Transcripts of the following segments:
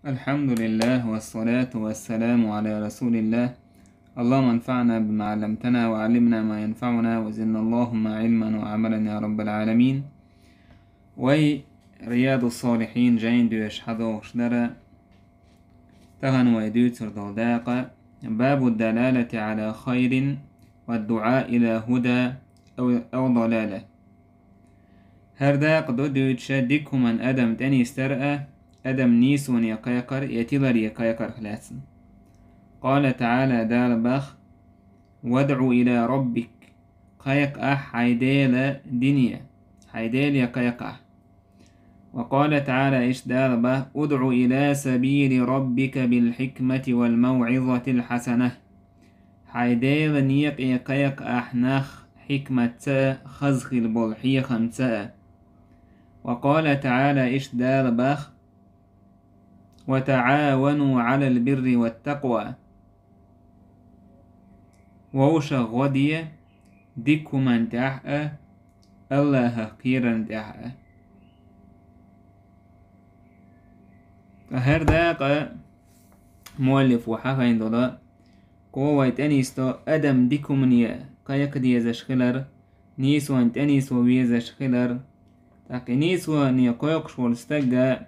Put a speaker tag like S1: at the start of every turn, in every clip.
S1: الحمد لله والصلاة والسلام على رسول الله. اللهم انفعنا بما علمتنا وعلمنا ما ينفعنا وزدنا اللهم علما وعملا يا رب العالمين. ورياض الصالحين جين دو يشحذو وشدرا تغن ويدو تردوداقا باب الدلالة على خير والدعاء إلى هدى أو ضلالة. هرداق دو تشدكم من أدم تاني استرأى أدم نيسون يقيقر يتلر يقيقر خلاسن. قال تعالى دالبخ وادعو إلى ربك قيق حيديل دنيا حيديل يقيق. وقال تعالى إيش دالبخ ادعو إلى سبيل ربك بالحكمة والموعظة الحسنة حيديل نيق يقيق أحنخ حكمة خزخ البلحي خمسة. وقال تعالى إيش دالبخ وتعاونوا على البر والتقوى ووش غدية ديكو من تحقى الله خيرا تحقى. فهر داقة مؤلف وحاقين دولا قوة تانيستو أدم ديكو من يا قايق ديزش خلر نيسو انت انيسو ويزش خلر تاقي نيسو نيا قايقش والستقى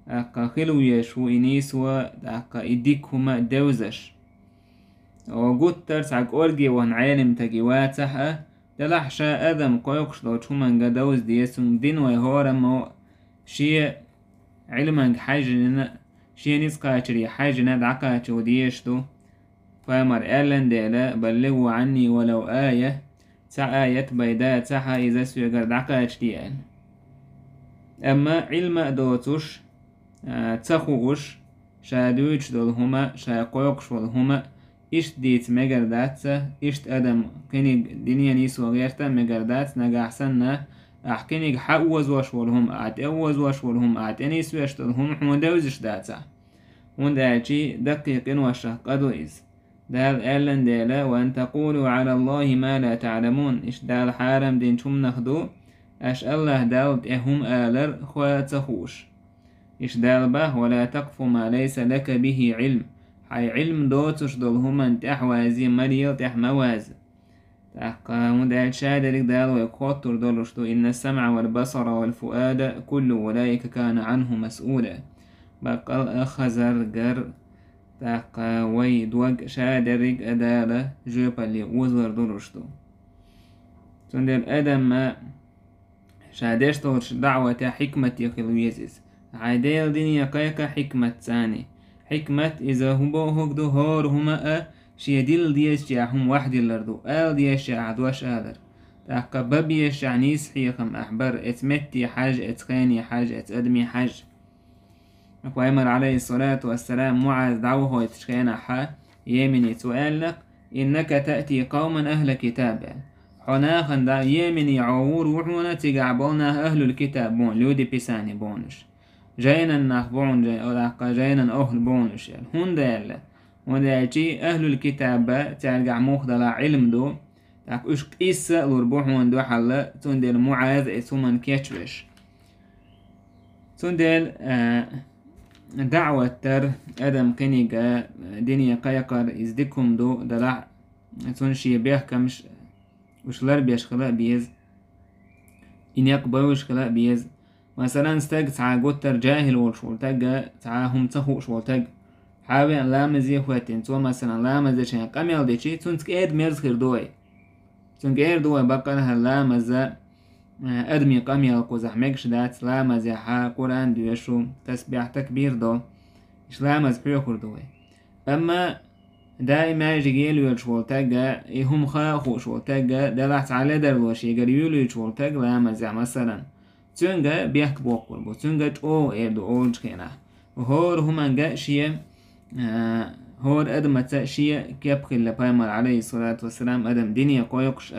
S1: أقا خلو يشو إنيسو أقا إديكهما دوزش وقود ترسعك أورجي وان عالم تجيوات سحة دلحشا أدم قايقش لو تشومان قدوز ديسون دين ويهورم شيء علمان حاجنا شيء نسقاتري حاجنا دعقاتو ديشتو فامر ألن ديلا بلغوا عني ولو آية آية بيدات سحة إذا سيقر دعقات ديان. أما علم دوتوش تسخوش شادوش دولهما شاقوقش والهما إشت ديت مجرداتسا إشت أدم كنيج دنيا نيس وغيرتا مجردات نجا حسنا أحكنيج حوز وشولهم أعتوز وشولهم أعتنيس وشتلهم حمودوزش داتسا ونداجي دقيق وشه قدويز دال ألن ديلا وأن تقولوا على الله ما لا تعلمون إش دال حارم دين شم نخدو أش الله دالت إهم آلر خواتسخوش إش دالبه ولا تقف ما ليس لك به علم حي علم دوتش دولهما تحوازي مريل تحمواز تحقا مدال شادرك دال ويقوتر دولشتو إن السمع والبصر والفؤاد كل أولئك كان عنه مسؤولا بقل أخزر جر تحقا ويدوج شادرك أدالة جوبا اللي وزر دولشتو تندل أدم ما شادشتوش دعوة حكمة يخلويزيز عاديل دنيا قيقة حكمة ثاني حكمة إذا هو هكدو هور هما شيديل ديش جاهم واحد اللردو ديش عدوش آلر تحقا بابيش عنيس حيخم أحبر اتمتي حاج اتخاني حاج اتأدمي حاج. وعمر عليه الصلاة والسلام معاذ دعوه يتشخينا حا يمني تؤلق إنك تأتي قوما أهل كتاب حناخن دا يمني عور وحونا تقعبونا أهل الكتاب بون لودي بيساني بونش جاينا نخبون جاينا أهل بونش هون دالا وداجي أهل الكتاب تلقع مخدلا علم دو تاك اشك إسا لربوحون دو حلا تندل معاذ اتومن كيتشوش تندل دعوة تر أدم كنيجا دنيا قيقر إزدكم دو دلع تنشي بيحكمش وشلر بيش خلاء بيز إن يقبوش خلاء بيز مثلا استاج تعا قوتر جاهل والشول تاجا تعاهم تخو شول تاج حاوي أن لا مزي خواتين تو مثلا لا مزي شين قميل ديشي تنسك إيد ميرز خير دوي تنك إيد دوي بقرها لا مزا أدمي قميل قوزح ميكش دات لا مزي حا قرآن ديوشو تسبيح تكبير دو إش لا مز حيوخر دوي. أما دائما يجيل يلشول تاجا يهم خاخو شول تاجا دلعت على دروش يجريولو يشول تاج لا مزي مثلا تونجا بيحك بوكل بو تونجا او ايدو اولج كينا وهور هما شيء هور ادم تشيء كيبخل لبايمر عليه الصلاة والسلام ادم دنيا قويقش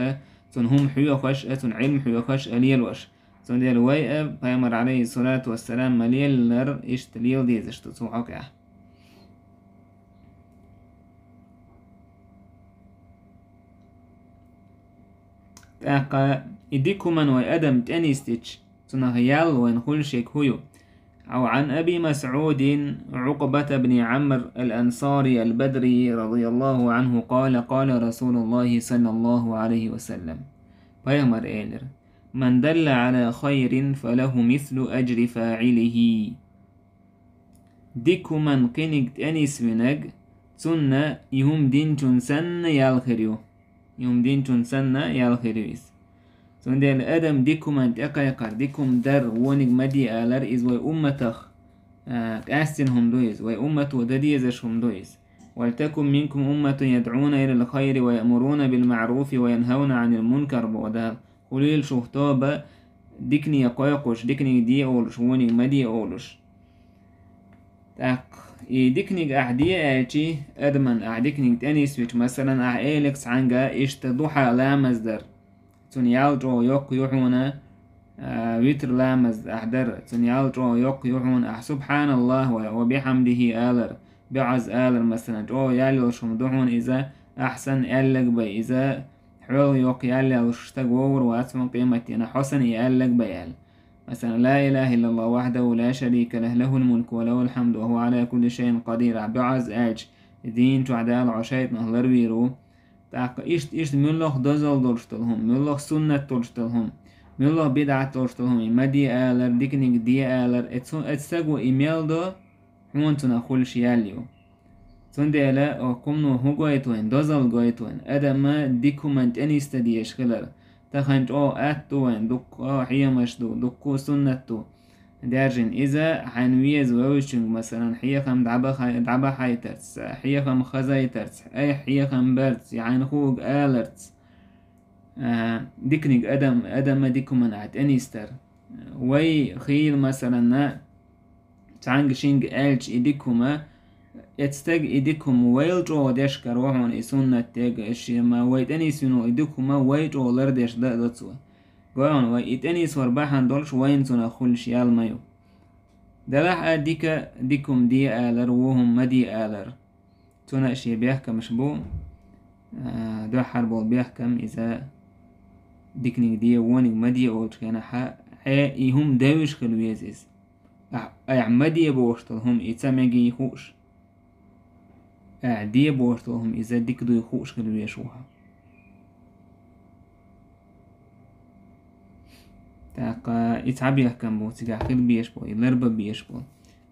S1: تون هم حيوخش تون علم حيوخش اليلوش تون ديال واي بايمر عليه الصلاة والسلام مليل لر اشتليل ديزش تسوحك تاقا إديكو من واي ادم تانيستيش تنهيال وين كل شيء هيو أو عن أبي مسعود عقبة بن عمرو الأنصاري البدري رضي الله عنه قال قال رسول الله صلى الله عليه وسلم بيغمر إيلر من دل على خير فله مثل أجر فاعله ديكو من قنقت أنيس منك تسنة يهم دين تنسن يالخريو يهم دين تنسن يالخريويس تسنة الأدم ديكو من تأقيقر ديكم در ونق مدي آلر إز وي أمتخ أستنهم دويز وي أمت ودديزشهم دويز ولتكن منكم أمة يدعون إلى الخير ويأمرون بالمعروف وينهون عن المنكر بودها قليل شهطابة ديكني يقايقوش ديكني دي أولش ونق مدي أولش تاق ديكنيك أحدية أجي أدمن أحديكنيك تاني سويش مثلا أحيلكس عنجا إشتدوحا لا مصدر تنيالجو يوك يحونا ويتر لا مصدر أحدر تنيالجو يوك يحون سبحان الله وبحمده آلر بعز آلر مثلا جو يالي شمدوحون إذا أحسن ألق بي إذا حول يوك يالي شتقور واسم قيمتنا حسن يألق بيال مثلا لا إله إلا الله وحده لا شريك له له الملك وله الحمد وهو على كل شيء قدير بعز أج دين تعدال عشيت نهلر ويرو تاق إشت ملوخ دزل دولشتلهم ملوخ سنة دولشتلهم ملوخ بدعة دولشتلهم مدي آلر ديكنيك دي آلر اتساقو إيميل دو حونتنا خل شياليو تنديلا وكمنو هو قويتوين دزل قويتوين أدما ديكومنت أنيست ديش خلال تخنج أتوين دكو حيمشدو دكو سنتو دارجن إذا حنويز ووشنج مثلا حيخم دعبا حيترس حيخم خزايترس أي حيخم برتس يعني خوق آلرتس ديكنيك أدم ديكو منعت أنيستر وي خيل مثلا تعنج شينج ألج إديكوما اتستاج إديكم ويلجو ديش كروحون إسونة تيج إشيما ويتاني سنو إديكوما ويجو لرديش داتسوا قوان ويتاني سورباحان دولش وين سنو خل شيال مايو دلاح ديكم دي آلر وهم مدي آلر تونا إشي بيحكم شبو دو حربو بيحكم إذا ديكنيك دي وونيك مدي أولش كان حي هم داوش خلويزيز أي مدي بوشتلهم إتساميجي يخوش دي بورتهم إذا ديك دو يخوش كانوا يشوها تاقا إتعب يحكم بو تيجا خيل بيشبو يلرب بيشبو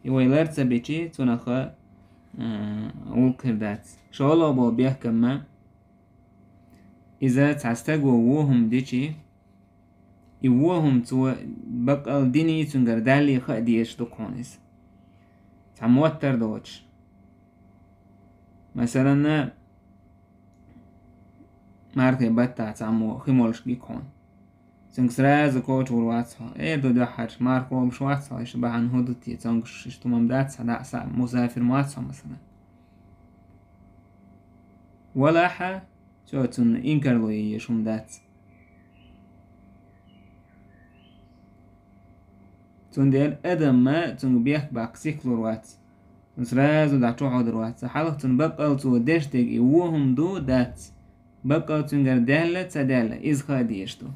S1: يويلر تسبيتي تونخا أول كردات شو الله بو بيحكم ما إذا تعستقوا ووهم ديشي يووهم تو بقى ديني تنقر دالي خا ديش دقونيس تعموتر دوتش مثلا ماركي بتا تعمو خيمولش بيكون سنكسراز كوتش والواتسها دو دحرش ماركو مش واتسها يشبه عن هدوتي تنقش اشتمام داتسها دعسا مسافر مواتسها مثلا ولا حا شو تن إنكرلو يشوم دات تن ديال أدم ما تن بيخ باقسيكلور واتس نسرازو دعتو عودروات حالك تنبقى تو دشتك يوهم دو دات بقى تنقر دالة تدالة إز خاديشتو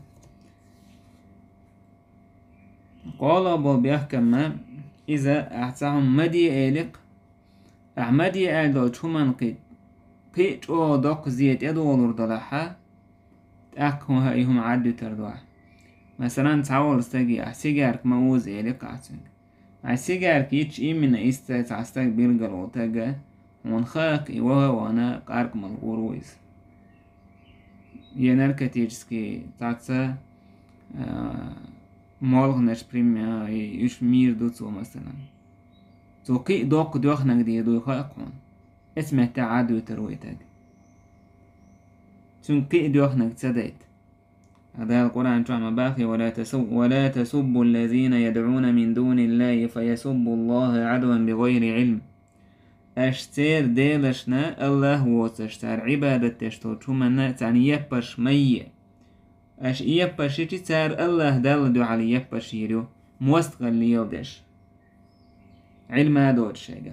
S1: قال أبو بيحكم ما إذا أحسهم مدي إلق أحمدي ألدو چومن قيت او دوق زيت يدولور دلحا تأكو هايهم عدو تردوح مثلا تعول استاقي أحسيقارك موز إلق عتنك عسيجار كيتش من إستات عستاك بيرجل وتاجا ونخاق إيوها وانا قارك مالغورويز ينركا تيجسكي تاكسا مالغ نش بريميا يش مير دوتسو مثلا تو قي دوق دوخنك دي دو خاقون اسمه تعادو ترويتاج تون قي دوخنك تسديت هذا القرآن تعمى باقي ولا تسبوا الذين يدعون من دون الله فيسبوا الله عدوا بغير علم أشتير ديلشنا الله وتشتر عبادة تشتر شمنا تعني يبش مي أش يبش تشتر الله دلدو على يبش يرو موستغل ليودش علم هذا الشيء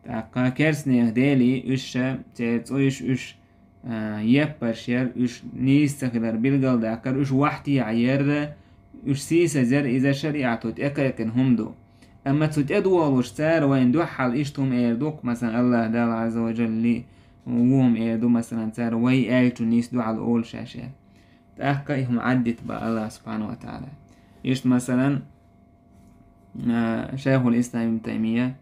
S1: تاقا كرسني ديلي إشا تيتويش يبرشير إش نيستخدر بالقل داكر إش وحتي عير وش سيسة زر إذا شريعة تأكاكن هم دو أما تتأدوال وش تار وين دو حال إشتهم إيردوك مثلا الله دال عز وجل لي وهم إيردو مثلا تار وي آلتو نيس دو على الأول شاشة تأكاهم عدت بقى الله سبحانه وتعالى إشت مثلا شيخ الإسلام ابن تيمية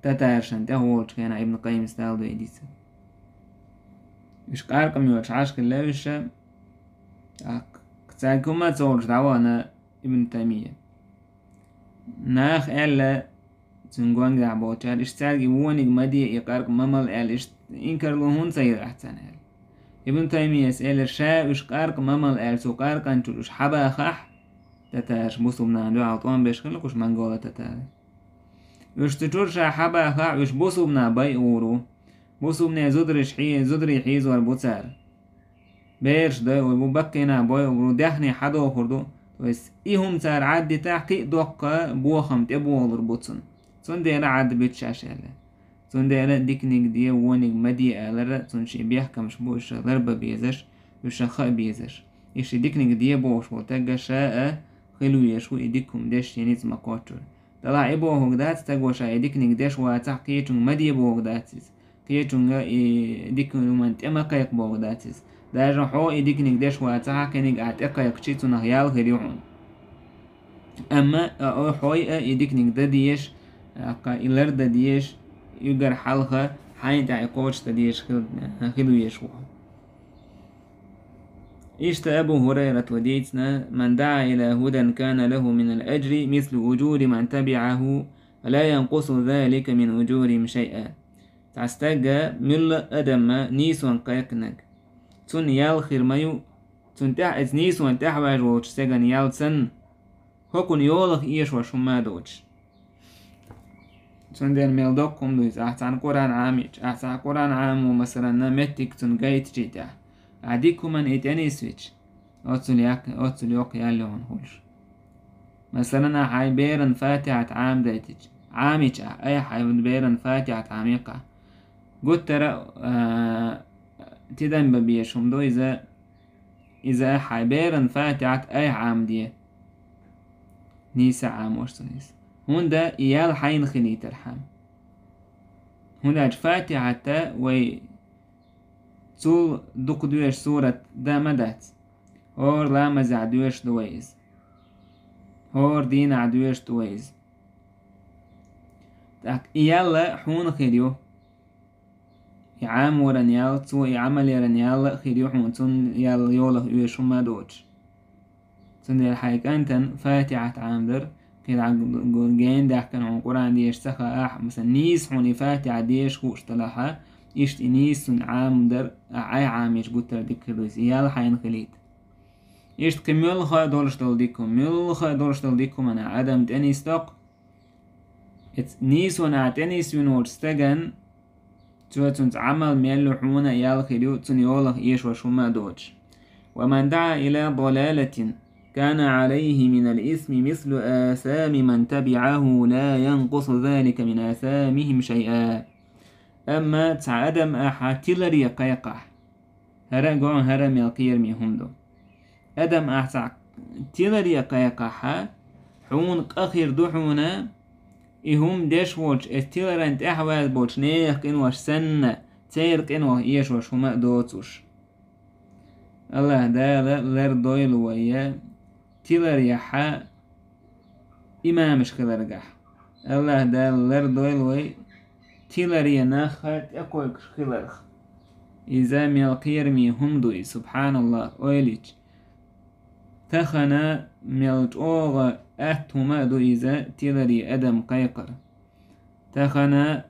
S1: تتارشن تهولش كان ابن قيم استاذ إديسة إش قارقم يوش عاشق الله وش كتاكم ما تصورش دعوانا ابن تيمية ناخ إلا تنقوان قعبوتشال اشتاقي وونيق مدي يقارق ممل إل إنكر لهون سير أحسن إل ابن تيمية سأل الشاء وش قارق ممل إل سو قارق أنتو وش حبا خح تتاش بوصو بناندو عطوان بيشخلق وش منقولة تتاري وش تجرشا حبا خح وش بوصو بنا باي أورو بوصو بنا زدري حيز والبوتسار بيرش دا وببكينا باي أورو داخني حدو خردو بس إيهم تار عد تحقيق دوقة بوخم تبوغر بوتسن سون ديلا عد بيتشاشالة سون ديلا ديكنيك دي وونيك مدي آلرة سون شي بيحكمش بوش ضربة بيزش وشخاء بيزش إيش ديكنيك دي بوش وتاقا شاء خلو يشو إديكم ديش ينيز مقاتر طلع إبوه قدات تاقوا شاء إديكنيك ديش واتحقيقون مدي بوه قداتيز قيتون إديكم من تأما قيق بوه قداتيز داجا حو إديكنيك ديش واتحقيقنيك أتقيق شيتو نغيال غريعون أما حوي إديكنيك دا ديش إلر دا ديش يقر حلقة حين تعيقوش دا ديش خلو يشوه إشت أبو هريرة وديتنا من دعا إلى هدى كان له من الأجر مثل أجور من تبعه فلا ينقص ذلك من أجورهم شيئا تعستجى مل أدم نيسون قيقنك تون يال خير مايو تون تحت نيسون تحواج وتستجن يال سن هكون يولخ إيش وشما دوش تون دين ميل دوكم دويز أحسن قرآن عاميج أحسن قرآن عام ومثلا نمتك تون جايت جيتا عديكم من إتاني سويتش أتسل يوق ياليون هولش مثلا حي بيرن فاتحة عام دايتج عاميج أي حي بيرن فاتحة عميقة قلت ترى تدن ببيشهم دو إذا حي بيرن فاتحة أي عام دي نيسا عام وشتنيس هون دا إيال حين خلي ترحم هون دا فاتحة وي تول دوك دوش سورة دا مدات هور لا مزع دوش دويز هور دين عدوش دويز تاك إيال حون خليو يعام ورن يال تو يعمل يرن يال خليو حون تون يال يوله يوش ما دوش تون دي الحيك أنتن فاتحة عامدر كده جين ده كان عن قرآن ديش سخا مثلا نيس حوني فاتحة ديش خوش طلعها إيش نيس عام در أي عام إيش قلت لك كرويس يال حين خليت إيش كميل خا دورش تلديكم ميل خا دورش تلديكم أنا عدم تاني استق نيس ونا تاني سينور استجن تون عمل ميل حونا يال خليو تون يولخ إيش وشما دوج ومن دعا إلى ضلالة كان عليه من الإثم مثل آثام من تبعه لا ينقص ذلك من آثامهم شيئا أما تعدم أحاتيلري قيقح هرقون هرم يلقير ميهم دو أدم أحاتيلري قيقح حون قخير دوحونا إهم ديش ووش استيلرنت أحوال بوش نيخ إنوش سنة تيرق إنوه إيش وش هما دوتوش الله دال لر دويل ويا تيلري حا إمامش خلرقح الله دال لر دويل ويا تيلري ناخت أكوك خلرخ إذا ميلقير ميهم دوي سبحان الله أوليج تخنا ميلج أوغ أهتما دو إذا تيلري أدم قيقر تخنا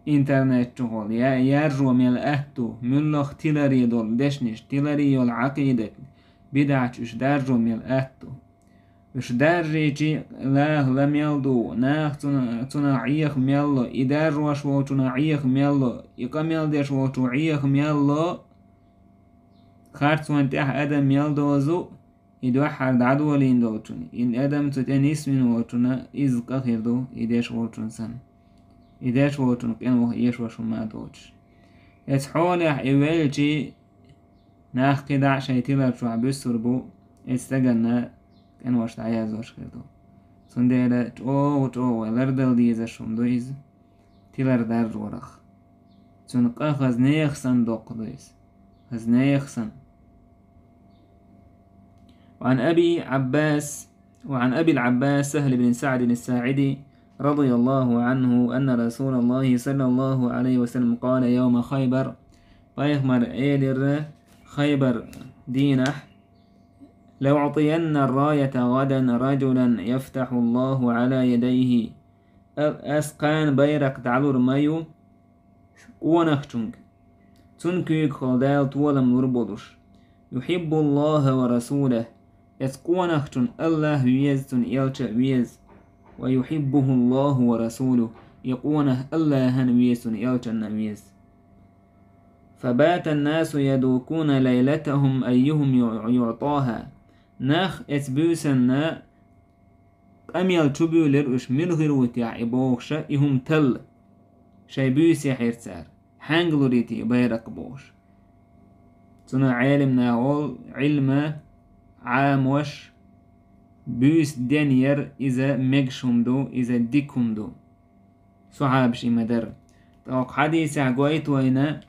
S1: إنترنت شغل يرجو ميل أهتو ملخ تيلري دول دشنش تيلري يول عقيدة بدعش إش درجو ميل أهتو إش درجي لاه لميلدو ناخ تنعيخ ميلو إدار وشو تنعيخ ميلو إقاميل ديش وتعيخ ميلو خارت وانتح أدم ميلدو زو إدوحر دعدو لين دوتون إن أدم تتنيس من وتنا إذ قخير دو إداش وتن سن إداش وتن قنوه إيش وشو ما دوتش يتحولح إيوالجي ناخ قدع شيطيلر شو عبسر بو استجلنا كان واش عياز واش خيردو سنديرة تو لردل ديزا شمدويز تيلر دار ورخ تنقى خزنيخ صندوق دويز خزنيخ صن. وعن أبي العباس سهل بن سعد الساعدي رضي الله عنه أن رسول الله صلى الله عليه وسلم قال يوم خيبر فيخمر إيلر خيبر دينح لو أعطين الراية غدا رجلا يفتح الله على يديه أسقان بيرق تعلور مايو ونخشنك تنكيك خلدال طولم نربضش يحب الله ورسوله يسقونخشن الله ويزتن يلش ويز ويحبه الله ورسوله يقونه الله ويزتن يلشن ويز. فبات الناس يدوكون ليلتهم أيهم يعطاها ناخ اسبوسنا أميال تبولر وش ملغروت يعبوخش إهم تل شايبوس يحيرتار حانجلوريتي بيرق بوش تنا علمنا أول علم عام وش بوس دنير إذا مجشم دو إذا ديكم دو صحابش مدر توق حديث عقويت وينا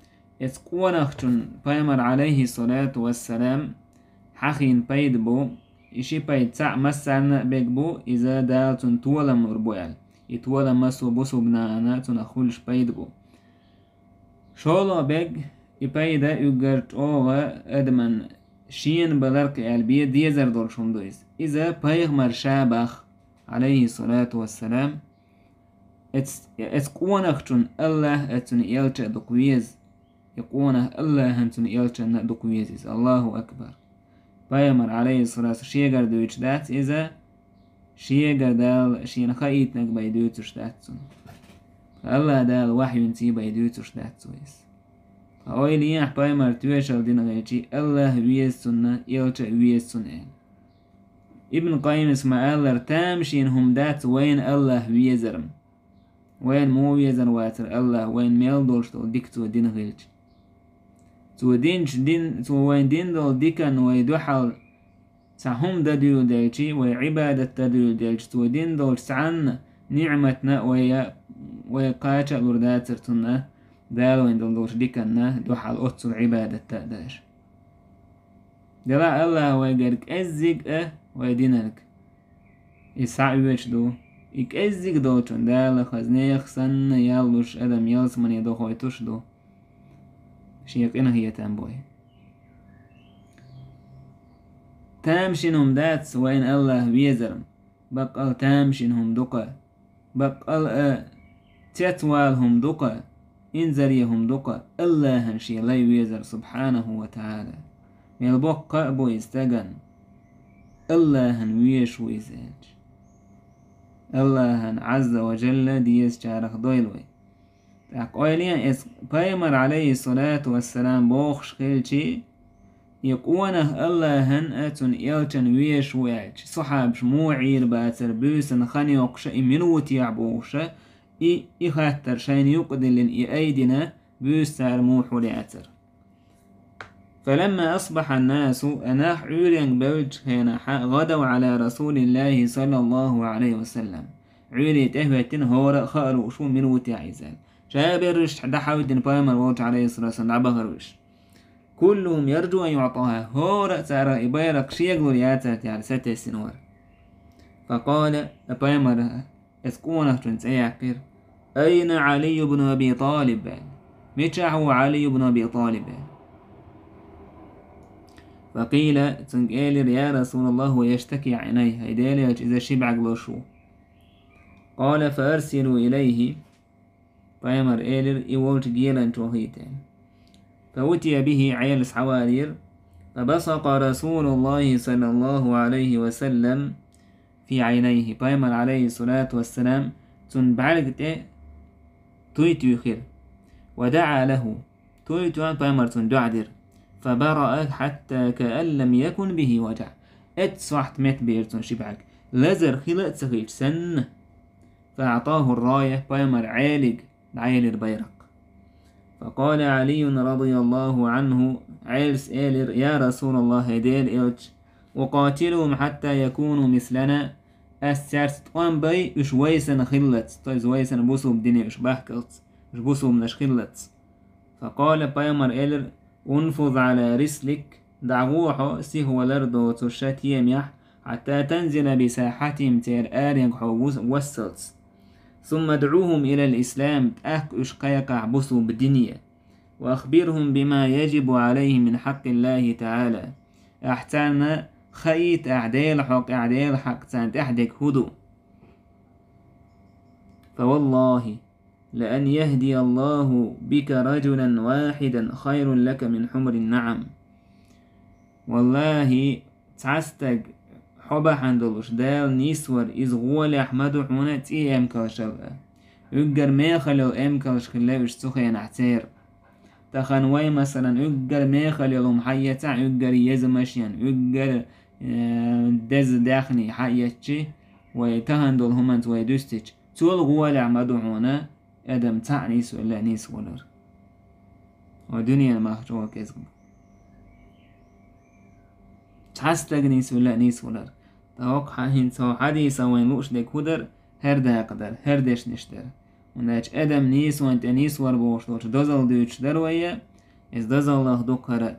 S1: اسقونخشن بيمر عليه الصلاة والسلام حخين بيد بو إشي بيد سع مسعنا بيك بو إذا دالتن طولا مربوال يتولا مسو بوسو بنانا تنخولش بيد بو شولو بيك إبايدا يقرت أوغا أدمن شين بلرك البيت ديزر دول شمدويز إذا بيغمر شابخ عليه الصلاة والسلام اسقونخشن الله أتن يلچ دقويز يقونه الله أنتن يلچ دقويز الله أكبر بيغمر عليه الصلاة والسلام شيغر دويش دات إذا شيغر دال شين خايتنك بيدوتش داتسن الله دال وحي انتي بيدوتش داتسويز أولي أحباي مرتوشل دين غيتي الله ويسنا يلچ ويسنا ابن قيم اسمع الله تامشين هم دات وين الله ويزرم وين مو ويزر واتر الله وين ميل دولشتو ديكتو دين غيتي تو دينش دين تو وين دين دول ديكن ويدوحل سهم دديو ديلشي وعبادة دديو ديلش تو دين دول سعن نعمتنا ويقاتش لرداترتنا دالو إن دولش ديكنا دوحل أتسو عبادة تأداش دلا الله ويقرك أزيق ويدينك يسعوش دو إك أزيق دوشن دالا خزنيخ سن يالوش أدم يلسمن يدو خويتوش دو شيقنا هي تنبوي تامشنهم داتس وين الله بيزرم بقال تامشنهم دقا بقال تتوالهم دقا إنزريهم دقا الله هنشي لا يويزر سبحانه وتعالى يلبق قأبو يستغن الله هنويش ويزاج الله عز وجل ديز شارخ دويلوي تاقويليا بايمر عليه الصلاة والسلام بوخش خيلشي يقونه الله هن أتن يلچن ويش ويج صحابش مو عير باتر بوسن خنيوقش منوت يعبوش إخاتر شين يقدل أيدنا بوستار موحو لعتر. فلما أصبح الناس أناح عيرين بوج هنا غدوا على رسول الله صلى الله عليه وسلم عيري تهوتين هورا خارو شو منوت يعيزان جابر رشت دحاودين بايمر ووج عليه الصلاة والسلام عبغروش كلهم يرجو أن يعطاها هورا سارا إبايرك شيقلو لياتات يعني 6 سنوار. فقال بايمر اسكونه جنس أيعكر أين علي بن أبي طالب متى علي بن أبي طالب. فقيل تنقيل يا رسول الله ويشتكي عينيه هيدالي إذا شبع قلوشو. قال فأرسلوا إليه بايمر إيلر إيولت جيلا توهيتين. فأتي به عيل حوارير فبصق رسول الله صلى الله عليه وسلم في عينيه بايمر عليه الصلاة والسلام تنبعلقت تويتو خير ودعا له تويتو بايمر تندعدر فبرأ حتى كأن لم يكن به وجع اتصحت مت بيرتون شبعك لزر خلق سخيج سن. فأعطاه الراية بايمر عالق عيل بيرق. فقال علي رضي الله عنه عيلس إيلر يا رسول الله هديل إلج وقاتلهم حتى يكونوا مثلنا أسترت قام بي إش ويسن خلت طيب ويسن بوسو بدنيا إش بحكت إش بوسو منش خلت. فقال بايمر إلر انفض على رسلك دعووحو سيهو لردو تشات يميح حتى تنزل بساحتهم تير آرين حووس وسلت. ثم ادعوهم إلى الإسلام تأك إش قيقع بوسو بدنيا وأخبرهم بما يجب عليه من حق الله تعالى احتانا خيط أعدال حق تانت أحدك هدو. فوالله لأن يهدي الله بك رجلا واحدا خير لك من حمر النعم. والله تعستق حبا حندلوش دال نيسور إز غول أحمدو حونا تي أمكالشل أقر ميخلو أمكالش خلاوش تخين اعتير تخنوي مثلا أقر ميخل يلوم حياتا أقر يزمشيان أقر دز داخني حياتشي ويتهندل همانت ويدوستيش تول غوال عمدو هنا أدم تعنيس ولا نيس ولر ودنيا مخجوة كذب تحستغنيس ولا نيس ولر توقع هنسو حديثا وين لوش ديك هدر هردا قدر هردش نشتر وناج أدم نيس وانت نيس وربوش دوش دوزل دوش دروية إز دوزل الله دوكرا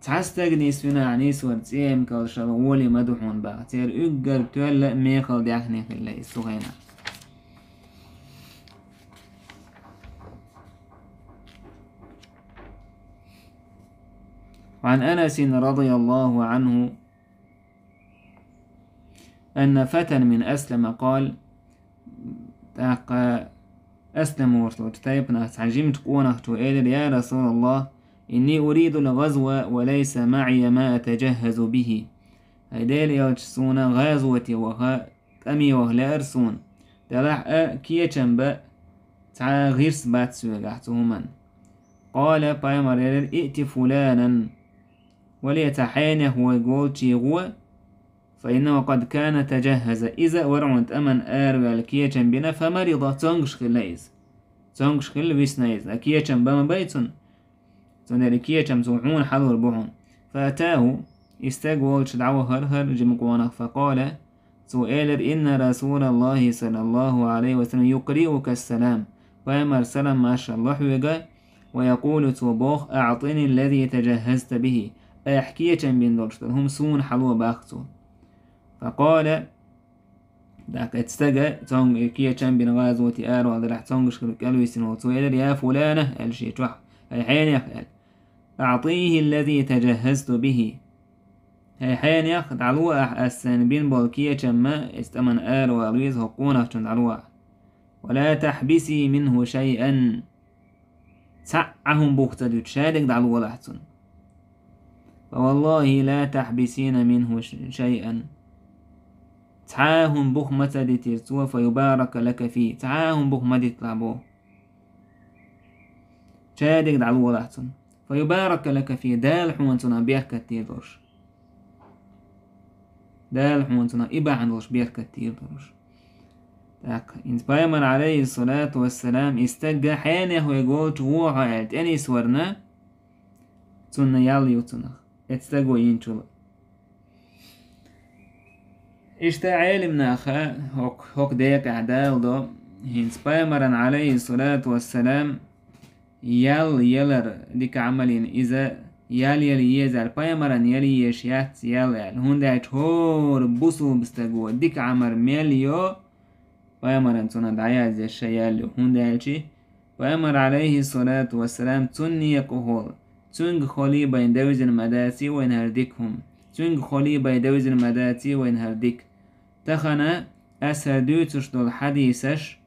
S1: تحستغنيس فينا عنيس ورتسيهم كالشال ولي مدوحون باغتير أقر تولى ميخل داخني في الله السغينة. وعن أنس رضي الله عنه أن فتى من أسلم قال أسلم ورسلت تايبنا تعجمت قونه تؤيد يا رسول الله إني أريد الغزو وليس معي ما أتجهز به. هيدال يلتسون غازوتي وها أمي وهلا أرسون تلاح كي جنب تع غيرس بات سوغاحتهما. قال بايمر ائت فلانا وليتحينه ويقول تيغو فإنه قد كان تجهز إذا ورعنت أمن آروا الكي جنبنا فمرض تنقش خلايز تنقش خل بيسنايز الكي جنب ما بيتون تندر كي جنب زوحون حضر بوحون فأتاه استقوال شدعوه هرهر جمقوانه فقال سؤالر إن رسول الله صلى الله عليه وسلم يقرئك السلام ويمر سلام ما شاء الله ويقى ويقول توبوخ أعطني الذي تجهزت به أحكي جنبين دولشتر هم سون حلوة باختو. فقال داك اتستقى تونغ كي جنبين غازوتي آرو هذا راح تونغش قالوا يسنو سؤالر يا فلانة الشي توح الحين يخال أعطيه الذي تجهزت به هاي حين ياخد علوة السنبين بالكية جمع استمن آرو ألويز هقونه جند علوة ولا تحبسي منه شيئا سعهم بوختدو تشادق دعلوة لحسن. فوالله لا تحبسين منه شيئا تعاهم بوخ متى ترسوه فيبارك لك فيه تعاهم بوخ متى تلعبوه شادق دعلوة لحسن فيبارك لك فيه دال حوانتنا بيحكة تيدوش دال حوانتنا إبا عندوش بيحكة تيدوش انت بايمن عليه الصلاة والسلام استجى حينه يقول تغوح عالت اني سورنا تنا يالي وتنخ اتستجوا ينشل اشتا عالمنا أخا هوك ديك أعدال دو انت بايمن عليه الصلاة والسلام يلر ديك عملين إذا يلي يزال بايمران يلي يشيات يلي هون دايت هور بوسو بستجوا ديك عمر مليو بايمران تنا دعيا زي الشيال هون دايتي بايمر عليه الصلاة والسلام تني يقول تنج خولي بين دوز المداتي وين هرديكهم تنج خولي بين دوز المداتي وين هرديك تخنا أسهدو تشدو الحديثش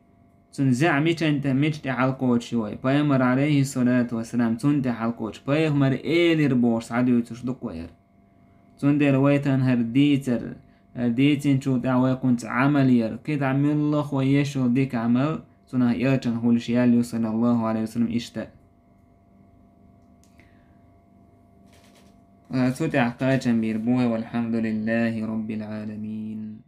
S1: تنزع ميتن تمجد حلقوت شوي بايمر عليه الصلاة والسلام تنت حلقوت بايمر إيلر بورس عدو تشدق وير تندر ويتن هرديتن شو دعوة كنت عملير كد عمي الله ويشو ديك عمل تنه يرجن هو الشيال صلى الله عليه وسلم اشتاء فتدع قاجا بيربوه والحمد لله رب العالمين.